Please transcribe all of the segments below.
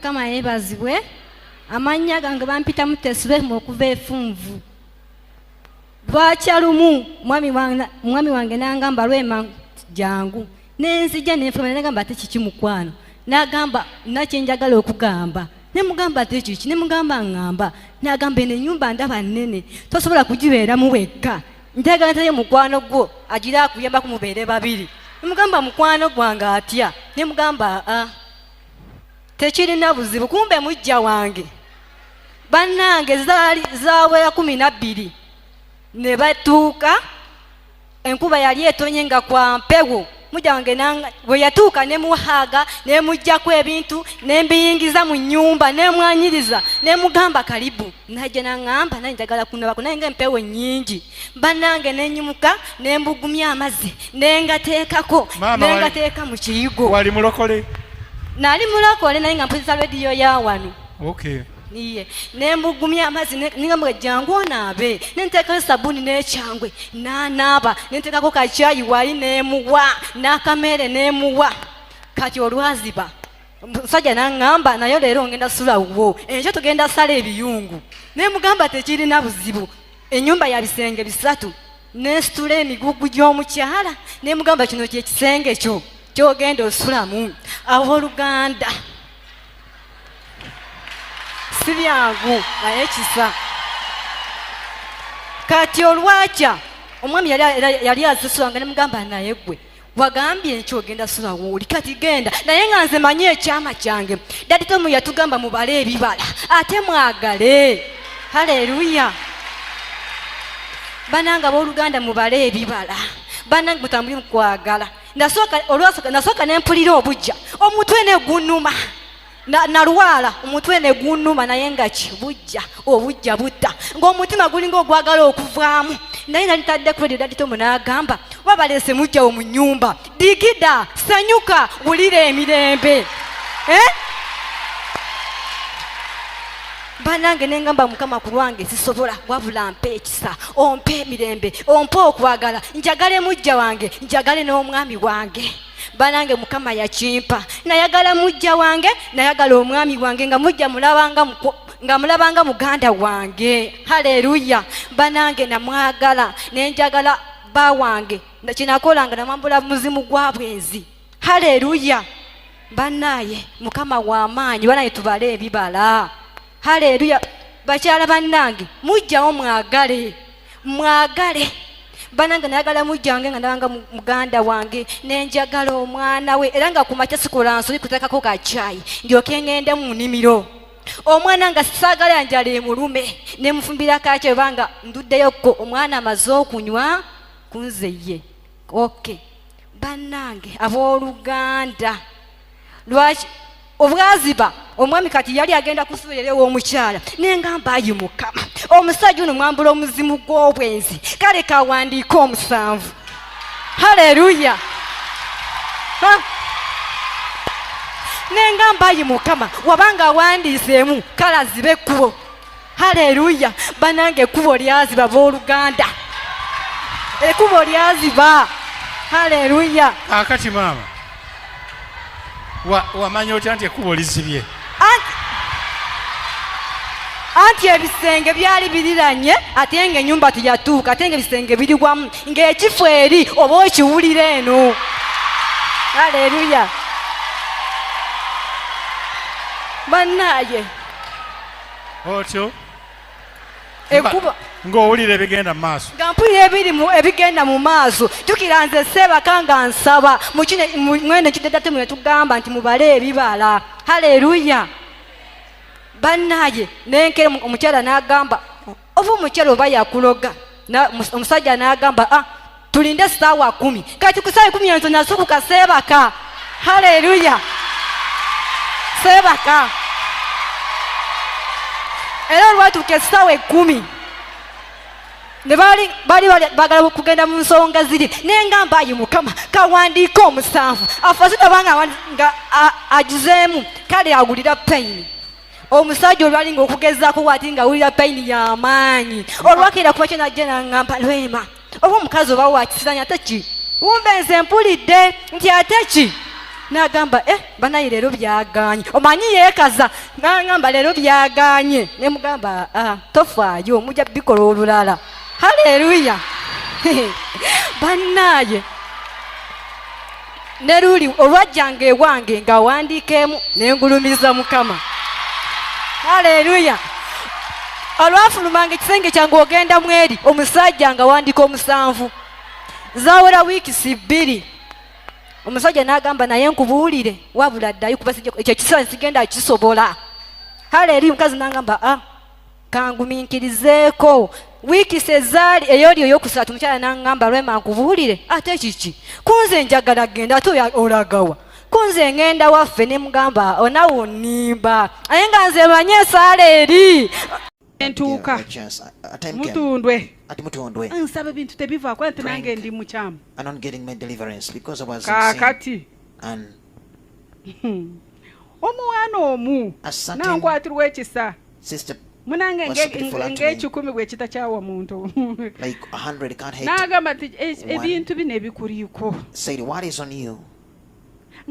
Kama yebazibwe amanya gange bampita mutesibwe okuva efunvu lwakyalumu mwami wange nangamba lwema jangu nenzija nenfuna nagamba ate kiki mukwano nagamba nakyenjagala okugamba nemugamba ate kiki nemugamba ngamba nagamba eno ennyumba ndaba nnene tosobola kugibeeramu wekka njagala ntayo mukwano gwo agira akuyamba kumubeere babiri nemugamba mukwano gwange atya nemugamba tekirina buzibu kumbe mujja wange bannange zawera 12 ne batuuka enkuba yali etonye nga kwa mpewo mujja wange bwe yatuuka ne muhaga ne mujjako ebintu ne mbiyingiza mu nnyumba ne mwanyiriza ne mugamba karibu najja nangamba naye njagala kunabako naye empewo nnyingi bannange ne nyimuka ne mbugumya amazzi ne ngateekako ne ngateeka mu kiyigo. Wali mulokole? Nali mulokole naye nga mpuliriza rediyo ya wano. Okay. Niye nembugumya amazzi ningamba jangu onaabe nenteeka sabuni n'ekyangwe naaba nenteekako kacaayi wali nemuwa n'akamere nemuwa kati olwaziba musajja nangamba nayo leero ngenda sula wo ekyo tugenda sala ebiyungu nemugamba tekirina buzibu ennyumba ya bisenge 3 nesitula emigugu gy'omukyala nemugamba kino kyekisenge kyo kyogenda osulamu abooluganda si byangu naye kisa kati olwakya omwami yali azisula nga nemugamba naye gwe wagambye nkyo ogenda sula wooli kati genda naye nga nze manyi ekyama kyange dadi tomu yatugamba mubale ebibala ate mwagale. Haleluya. Bananga booluganda mubale ebibala bananga mutambuli mukwagala nasooka nempulira obujja omutwe ne gunuma nalwala omutwe ne gunuma naye nga kibujja obujja butta ng'omutima gulinga ogwagala okuvaamu naye nali tadde ku dadi tomu n'agamba wabalese mujjawo mu nnyumba digida sanyuka wulira emirembe banange nengamba mukama ku lwange sisobola wabula mpe ekisa ompe emirembe ompe okwagala njagale mujja wange njagale n'omwami wange. Banange mukama yakimpa nayagala mujja wange nayagala omwami wange nga mujja mulabanga muganda wange. Haleluya. Banange namwagala nenjagala ba wange kinakolanga namwambula muzimu gwa bwenzi. Haleluya. Banaye mukama w'amaanyi banaye tubale ebibala. Haleluya. Bakyala bannange mujjawo mwagale bananga nayagala mujja wange nga ndabanga muganda wange nenjagala omwana we era nga kumakya sikola nsoli kuteekako kacaayi ndyoke ngende mu nnimiro omwana nga saagala njala emulume nemufumbira kacaayi obanga nduddeyoko omwana amaze okunywa kunze ye. Okay. Bannange abooluganda lwaki obwaziba omwami kati yali agenda kusuubira ew'omukyala nengamba ayi mukama omusajja ono mwambula omuzimu gw'obwenzi kale kawandiika 7. Haleluya. Nengamba ayi mukama wabanga awandiiseemu kale azibe ekkubo. Haleluya. Banange ekkubo lyaziba booluganda ekkubo lyaziba. Haleluya. Akati maama wamanya otya nti ekkubo lizibye? Anti ebisenge byali biriranye ate nga ennyumba teyatuuka ate nga ebisenge biri wamu ng'ekifo eri oba okiwulira eno. Haleluya. Bannaye otyo ekkuba ng'owulira ebigenda mu maaso nga mpulira ebigenda mu maaso jjukira nze Seebaka nga nsaba mwene kiddate mwe tugamba nti mubale ebibala. Haleluya. Bannaye nenkere omukyala n'agamba oba omukyala oba yakuloga omusajja n'agamba tulinde essaawa 10 kati ku ssaawa 10 enzo nasukuka Seebaka. Haleluya. Seebaka era olwatuuka essaawa 10 ne bali bagala kugenda mu nsonga ziri nengamba ayi mukama kawandiika 7 afasitobanga nga agizeemu kale awulira payini. Omusajja olwali nga okugezaako wati nga awulira payini y'amaanyi olwakira kuba kyo najja nangamba lwema oba omukazi oba wakisiranya ate ki wumbe nze mpulidde nti ate ki n'agamba banaye leero byaganye omanyi yeekaza n'agamba leero byaganye ne mugamba tofaayo mujja bikola olulala haleluya bannaye ne luli olwajjanga ewange ng'awandiikeemu n'engulumiza Mukama haleluya olwafulumanga ekisenge kyange ogenda mweri omusajja nga wandika 7 zaawera wiikisi 2 omusajja n'agamba naye nkubuulire wabula ddayo kuba ekyo kisaa sigenda kisobola haleluya mukazi n'agamba kangumiikirizeeko wiikisi ezaali ey'oli ey'okusatu mukyala n'agamba Lwema nkubuulire ate kiki kunze njagala genda ate olagawa kunze ngenda waffe ne mugamba onawo nnimba naye nga nze manye esaala eri entuuka mutundwe nsaba ebintu tebivaako nti nange ndi mukyamu kaakati omwana omu nankwatirwa ekisa munange ng'ekikumi bwe kitakyawa muntu n'agamba nti ebintu bino ebikuliiko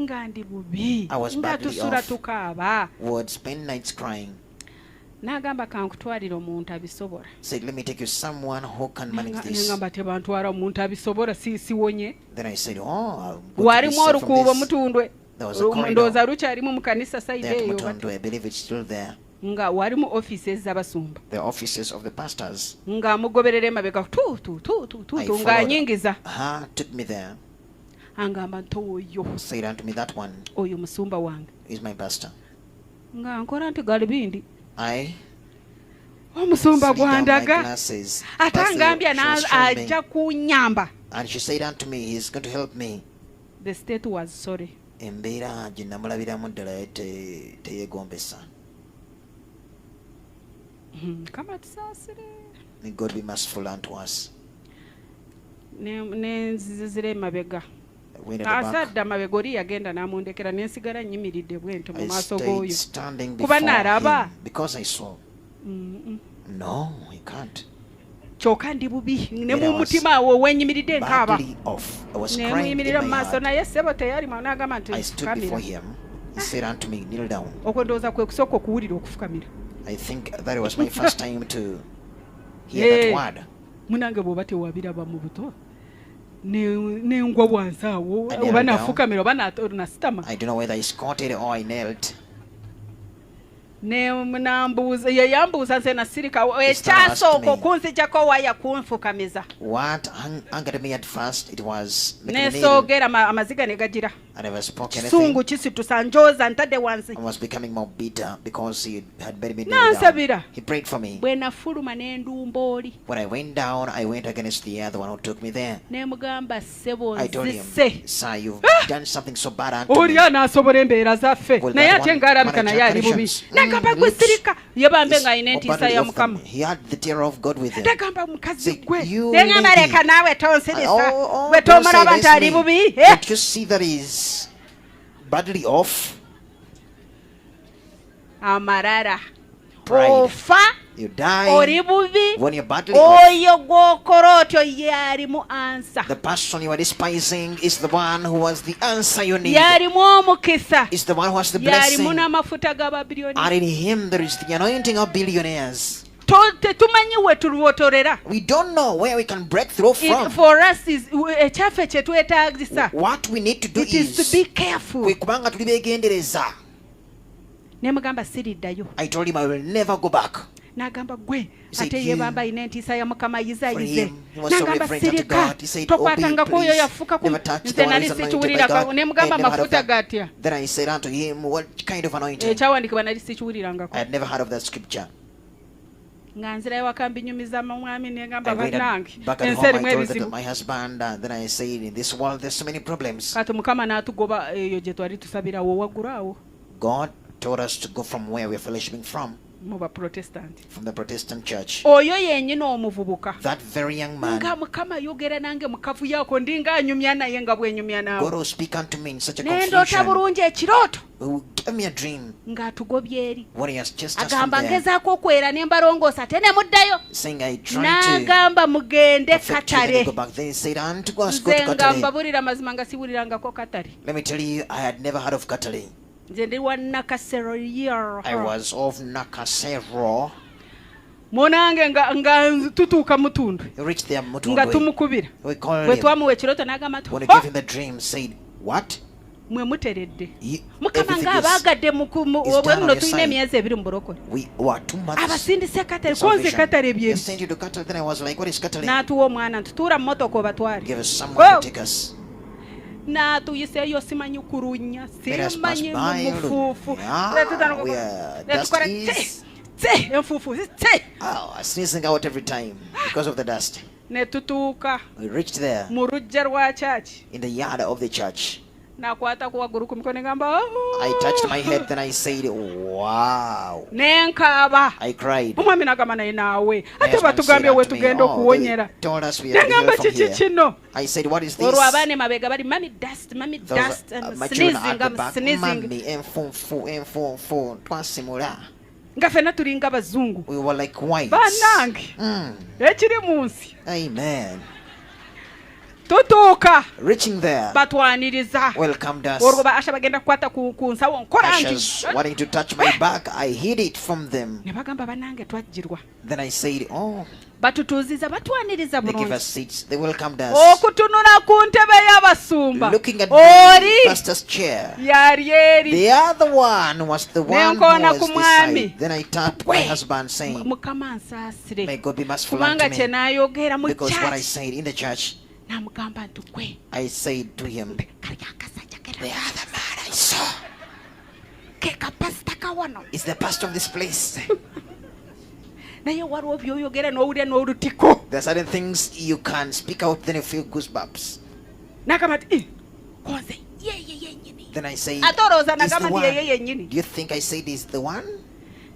nga ndi bubi nga tusula tukaaba n'agamba kankutwalira omuntu abisobola ngamba tebantwala omuntu abisobola siwonye walimu olukuubo mutundwe ndowooza lukyalimu mu kanisa sayidi eyo nga walimu offices z'abasumba nga mugoberera emabega tutu ng'anyingiza angamba nti oyo musumba wange nga nkola nti galibindi omusumba gwandaga ate angambye ajja kunyamba. The state was sorry. Embeera gye namulabiramu ddala teyeegombesa. Kama tusaasire. May God be merciful unto us. Nenzizira emabega. Asadda mabega oli yagenda n'amundekera nensigala nnyimiridde bwento mu maaso g'oyo. Kuba naalaba. Because I saw. No, he can't. Kyokka ndi bubi ne mu mutima awo wenyimiridde nkaaba. Nemuyimirira mu maaso naye ssebo teyalima n'agamba nti fukamira. He said unto me, kneel down. Okwo ndowooza kwe kusooka okuwulira okufukamira. I think that was my first time to hear that word. Munange bw'oba tewabiraba mu buto nengwa bwansi awo oba nafukamira oba nasitama. I don't know whether I squatted or I knelt. Yambuuza nze nasirika ekyasooka okunzijjako waya kunfukamiza. What angered me at first, it was nesoogera amaziga ne gagira. I never spoke anything. Sungu kisitusa njooza ntadde wansi. I was becoming more bitter because he had buried me down. He prayed for me. Bwe nafuluma ne ndumba oli. When I went down, I went against the other one who took me there. Ne mugamba ssebo I told him, sir, you've done something so bad unto me. Oli anaasobola embeera zaffe naye ate ng'alabika naye ali bubi. Nagamba gwe sirika yebambe ng'alina entiisa ya Mukama. He had the terror of God with him. Nagamba mukazi gwe nengamba leka naawe tonsirisa bwe tomulaba nti ali bubi. Don't you see that he's badly off? Amarara. Pride. Ofa. You die. Oli bubi. When you're badly off. Oyo gw'okola otyo yalimu answer. The person you are despising is the one who has the answer you need. Yalimu omukisa. Is the one who has the blessing. Yalimu n'amafuta g'ababiliyoni. And in him there is the anointing of billionaires. Tetumanyi we tuluwotorera. We don't know where we can break through from. For us is ekyaffe kye twetaagisa. What we need to do is to be careful. Kubanga tuli beegendereza. Ne mugamba siriddayo. I told him I will never go back. N'agamba gwe ate yebamba ina entiisa ya Mukama yizayize. N'agamba sirika tokwatanga kwoyo yafukaku nze nali sikiwulirako. Ne mugamba mafuta gatya. Then I said unto him, what kind of anointing? Ekyawandiikibwa nali sikiwulirangako. I had never heard of that scripture. Nga nzira ewaka mbinyumiza mu mwami ne ngamba bannange ensi erimu ebizibu. My husband, then I said, in this world there's so many problems. Kati Mukama n'atugoba eyo gye twali tusabirawo waggulu awo. God told us to go from where we're fellowshipping from. From the Protestant church. Oyo yennyini omuvubuka. That very young man. Nga Mukama yogera nange mukavu yaako ndinga anyumya naye nga bwenyumya naawe. God will speak unto me in such a confusion. Nendoota bulungi ekirooto. gave me a dream ng'atugobye eri when he has just us from agamba there, ngezaako okwera ne mbalongoosa ate ne muddayo saying I tried to n'agamba mugende affect you, then katale I go back. Then he said, "And to go nze to nga Katale." mbabulira mazima nga siwulirangako katale Let me tell you, I had never heard of Katale. nze ndi wa nakasero I was of Nakasero. munange nga tutuuka mutundu He reached there, nga Mutundwe. tumukubira We called bwe him. twamuwa ekiroto n'agamba When we tu gave him the dream, said, "What? mwe muteredde You- mukama everything ng'abaagadde is obwe done buno on your tulina side. emyezi ebiri mu bulokole We were 2 months." abasindise katale of konze salvation. katale They byebi sent you to Katale. Then I was like, "What is Katale?" n'atuwa omwana ntutuula mu motoka obatwale Give us someone Go. to take us. n'atuyiseeyo simanyi kurunya Let us pass simanyi by. mufuufu Yeah, where dust netukola is. enfuufu te Oh, sneezing out every time because of the dust. ne tutuuka We reached there mu lujja lwa kyaki in the yard of the church. n'akwata ku waggulu ku mikono ngamba I touched my head, then I said, "Wow." nenkaaba I cried. omwami n'agamba naye naawe My ate husband batugambye said we unto me, tugenda "Oh, okuwonyera they told us we are nagamba from kiki here." kino I said, "What is this?" olwo abaana emabega bali mami dust Those are, my children at the I'm back. sneezing Mummy, enfunfu, twasimula. nga ffenna tulinga bazungu We were like whites. bannange Mm, ekiri mu nsi amen. tutuuka Reaching there, batwaniriza welcomed us. olwo baasha bagenda kukwata ku nsawo nkolangi Ushers wanting to touch my back, I hid it from them. ne bagamba bannange twajjirwa Then I said, "Oh." batutuuziza batwaniriza They gave bulungi us seats. They welcomed us. okutunula ku ntebe y'abasumba Looking at oli the pastor's chair. yali eri The other one was the one who Nenkoona was ku this mwami. side. Then I tapped my husband, saying, mukama nsaasire "May God be merciful kubanga unto kye me." n'ayogera mu Because what I kyaki said in the church, n'amugamba nti gwe I said to him, kali akasajja "The kera other man I saw ke kapasita kawano is the pastor of this place." naye waliwo byoyogera n'owulira n'olutiko There are certain things you can speak out, then you feel goosebumps. n'agamba nti konze yeye yennyini Then I say, ate olowooza "Is the n'agamba nti yeye one?" yennyini Do you think I said is the one?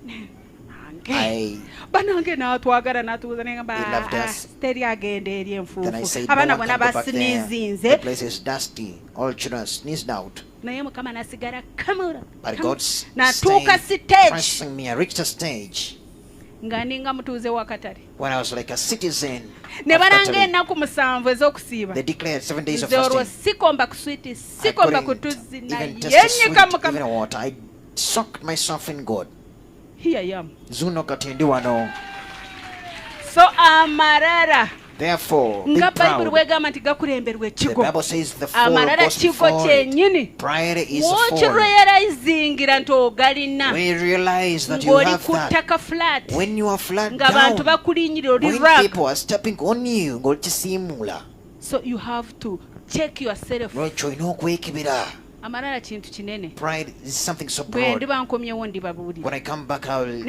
nange banange n'atwagala n'atuuza negamba He loved us. teri agenda eri Then I enfuufu said, abaana "No one bonna can go back there. The basiniizinze place is dusty. All children sneezed out. naye mukama n'asigala kamula But God's n'atuuka stayed stage pressing me. I reached a stage nga ninga mutuuze wa katale when I was like a citizen. ne of balanga Katale. ennaku 7 ez'okusiiba They declared 7 days of nze olwo fasting. sikomba ku switi I sikomba ku couldn't tuzzi even naye taste the nnyika sweet, mukama even water. I soaked myself in God. here I am Zuno katindi wano. so amarara Therefore, be nga bayibuli proud. bwegamba nti gakulemberwa The ekigo Bible says the fall amarara goes kigo before it. kyennyini Pride is wooki a fall. lweyalayizingira nti ogalina When you realize that you ng'oli have ku that, ttaka flat when you are flat nga bantu down, bakulinyira oli when rank people are stepping on you, ng'okisimula, so you have to check yourself lwekyo olina okwekebera. amarara kintu kinene Pride is something so bwe broad. ndiba nkomyewo ndibabuulira When I come back, I'll